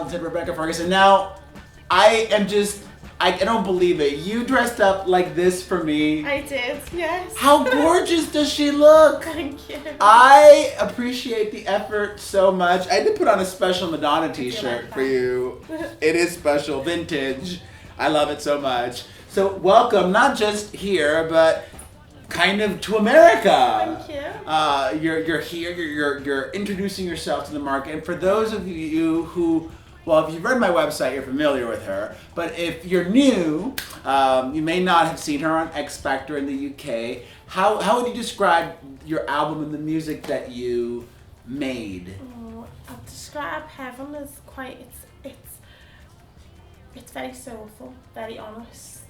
talented Rebecca Ferguson. Now, I don't believe it. You dressed up like this for me. I did, yes. How gorgeous does she look? Thank you. I appreciate the effort so much. I did put on a special Madonna t-shirt for you. It is special, vintage. I love it so much. So welcome, not just here, but kind of to America. Thank you. You're here. You're introducing yourself to the market. And for those of you who, well, if you've read my website, you're familiar with her. But if you're new, you may not have seen her on X Factor in the UK. How would you describe your album and the music that you made? Oh, I'd describe Heaven as quite. It's very soulful, very honest,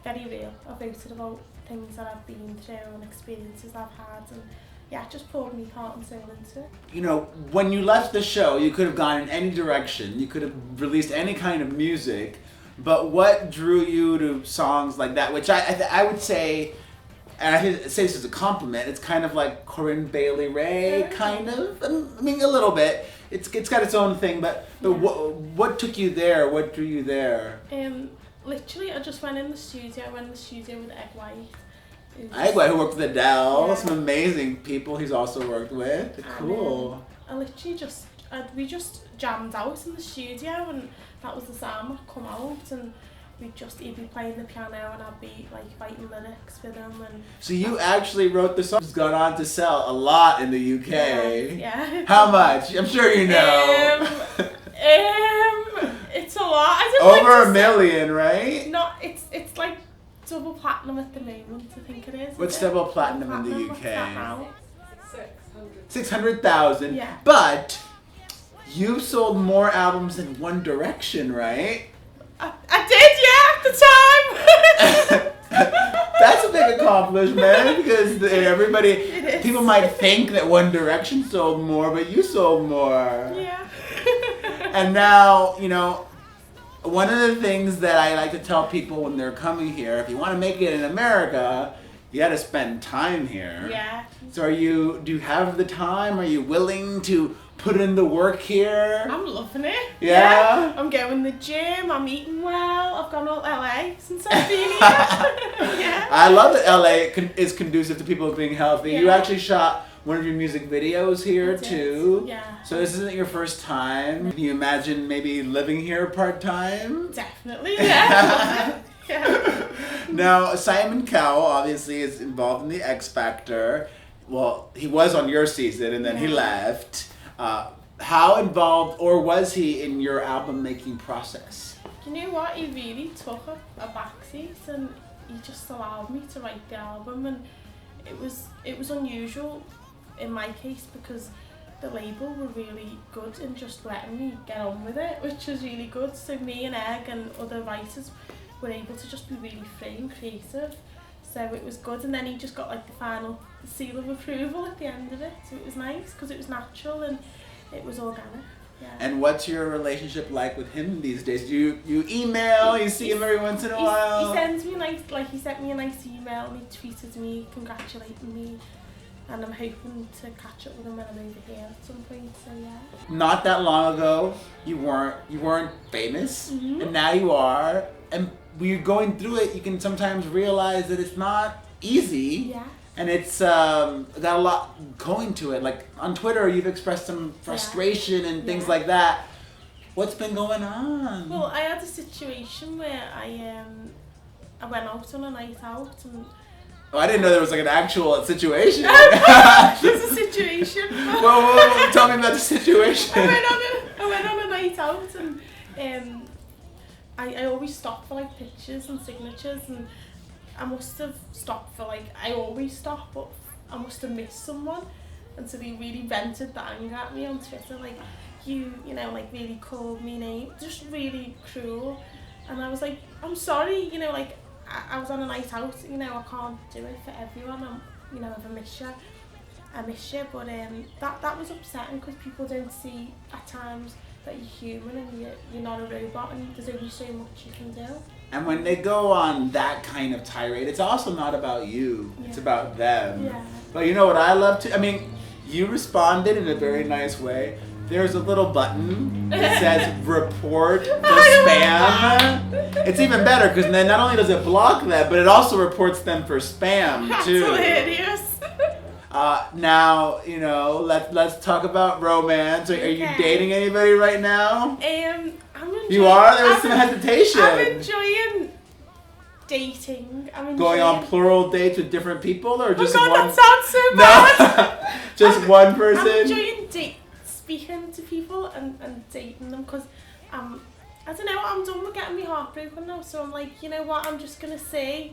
very real. I wrote it about things that I've been through and experiences I've had, and yeah, it just poured me heart and soul into it. You know, when you left the show, you could have gone in any direction. You could have released any kind of music, but what drew you to songs like that? Which I would say, and I say this as a compliment, it's kind of like Corinne Bailey Rae, kind of. I mean, a little bit. It's got its own thing, but Yeah. what took you there? What drew you there? Literally, I just went in the studio. I went in the studio with Egg White. Egg White, who worked with Adele, Yeah. some amazing people he's also worked with. Cool. I literally we just jammed out in the studio, and that was the sound that come out, and he'd be playing the piano and I'd be like writing lyrics with him. And So you actually wrote the song. It's gone on to sell a lot in the UK. Yeah. How much? I'm sure you know. It's a lot. I don't Over like a million, right? No, it's like double platinum at the moment. I think it is. What's is it? double platinum in the What's UK? that now? 600,000. Yeah. But you sold more albums than One Direction, right? I did, yeah, at the time. That's a big accomplishment because It is. people might think that One Direction sold more, but you sold more. Yeah. And now, you know, one of the things that I like to tell people when they're coming here, if you want to make it in America, you got to spend time here. Yeah. So do you have the time? Are you willing to put in the work here? I'm loving it. Yeah? I'm going to the gym, I'm eating well, I've gone all LA since I've been here. Yeah. I love that LA is conducive to people being healthy. You Yeah. actually shot one of your music videos here I did. too. Yeah. So this isn't your first time. Can you imagine maybe living here part-time? Definitely, yeah. Yeah. Now, Simon Cowell obviously is involved in the X Factor. Well, he was on your season and then he Yeah. left. How involved or was he in your album making process? You know what? He really took a backseat, and he just allowed me to write the album, and it was unusual in my case because the label were really good in just letting me get on with it, which was really good. So me and Egg and other writers were able to just be really free and creative. So it was good, and then he just got like the final seal of approval at the end of it. So it was nice because it was natural and it was organic. Yeah. And what's your relationship like with him these days? Do you email? You see him every once in a while? He sends me he sent me a nice email and he tweeted me congratulating me, and I'm hoping to catch up with him when I'm over here at some point. So yeah. Not that long ago, you weren't famous, Mhm. and now you are. And when you're going through it, you can sometimes realize that it's not easy. Yeah. And it's got a lot going to it. Like on Twitter, you've expressed some frustration and things Yeah. like that. What's been going on? Well, I had a situation where I went out on a night out and. Oh, I didn't know there was like an actual situation. There's a situation. Whoa, tell me about the situation. I went on a night out and I always stop for like pictures and signatures, and I must have stopped for like, I always stop, but I must have missed someone, and so they really vented the anger at me on Twitter, like you know, like really called me names, just really cruel, and I was like, I'm sorry, you know, like I was on a night out, you know, I can't do it for everyone, you know, if I miss you, but that was upsetting because people don't see at times that you're human and you're not a robot and there's only so much you can do. And when they go on that kind of tirade, it's also not about you. It's Yeah. about them. Yeah. But you know what I love to? I mean, you responded in a very nice way. there's a little button that says report for spam. It's even better because then not only does it block that, but it also reports them for spam too. That's hilarious. Now, you know, let's talk about romance. Are you dating anybody right now? I'm enjoying, you are? There was some hesitation. I'm enjoying dating. Going on plural dates with different people or just oh God, one? that sounds so bad. No, just one person. I'm enjoying speaking to people and dating them because I don't know, I'm done with getting my heart broken now. So I'm like, you know what? I'm just gonna say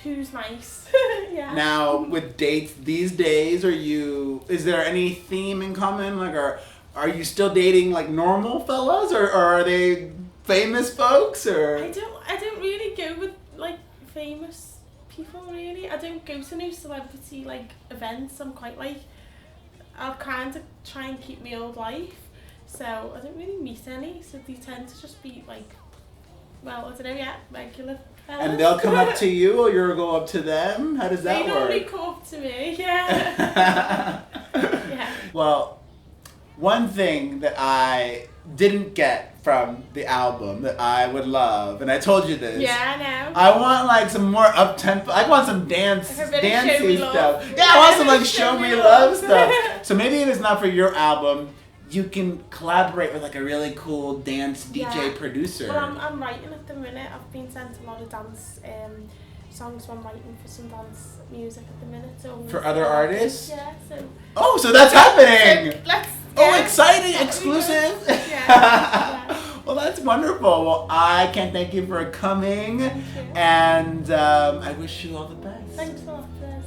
who's nice. Yeah. Now with dates these days, is there any theme in common? Like, are you still dating like normal fellas or are they famous folks or? I don't really go with like famous people really. I don't go to no celebrity like events. I'm quite like, I'll kind of try and keep my old life. So I don't really meet any. So they tend to just be like, well, I don't know yet, regular fellas. And they'll come up to you or you'll go up to them? How does that work? They normally come up to me, yeah. Yeah. Well, one thing that I didn't get from the album that I would love, and I told you this. Yeah, I know. I want like some more up tempo. I want some dancey stuff. Yeah, I want some like show me love stuff. So maybe if it's not for your album, you can collaborate with like a really cool dance DJ producer. Well, I'm writing at the minute. I've been sent a lot of dance songs. So I'm writing for some dance music at the minute. So for other artists? Yeah. So that's happening. So let's. Oh, exciting! Exclusive. Yeah. Well, that's wonderful. Well, I can't thank you for coming, Thank you. and I wish you all the best. Thanks a lot for this.